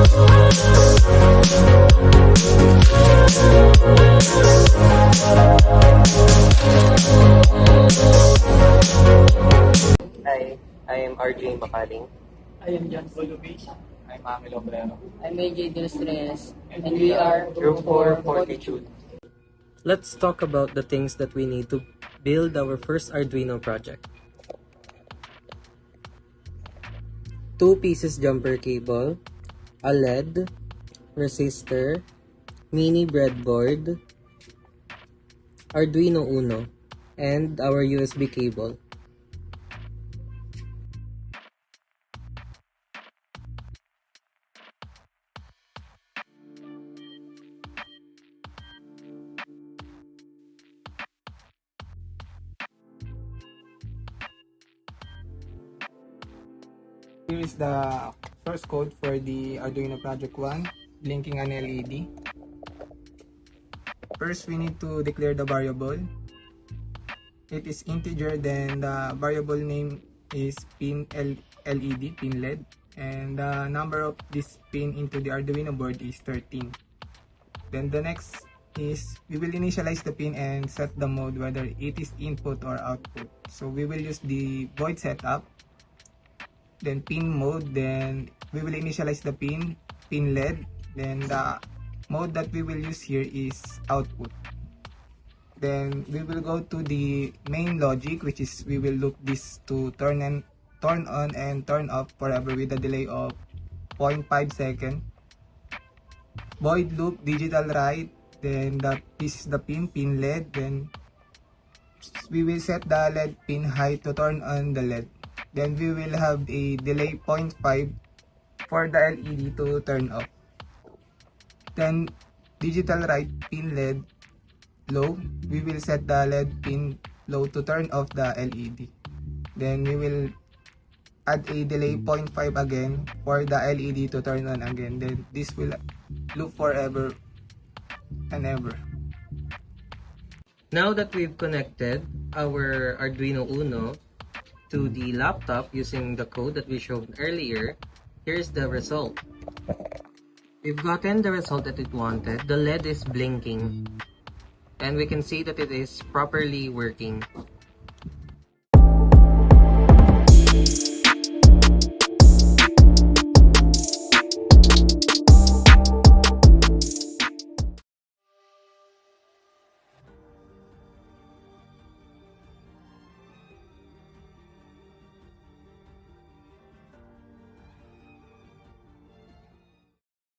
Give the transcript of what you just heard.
Hi, I am RJ Mapaling. I am John Bolubic. I'm Amel Obrero. I'm AJ Dinostres, and we are Group 4 Fortitude. Let's talk about the things that we need to build our first Arduino project. 2 pieces jumper cable, a LED, resistor, mini breadboard, Arduino Uno, and our USB cable. Here is the source code for the Arduino Project 1, blinking an LED. First, we need to declare the variable. It is integer, then the variable name is pin LED, pin LED, and the number of this pin into the Arduino board is 13. Then the next is we will initialize the pin and set the mode, whether it is input or output. So we will use the void setup, then pin mode, then we will initialize the pin LED, then the mode that we will use here is output. Then we will go to the main logic, which is we will loop this to turn on and turn off forever with a delay of 0.5 seconds. Void loop digital write, then this is the pin LED, then we will set the LED pin height to turn on the LED. Then we will have a delay 0.5 for the LED to turn off. Then digital write pin LED low, we will set the LED pin low to turn off the LED. Then we will add a delay 0.5 again for the LED to turn on again. Then this will loop forever and ever. Now that we've connected our Arduino Uno to the laptop using the code that we showed earlier, here's the result. We've gotten the result that it wanted. The LED is blinking, and we can see that it is properly working.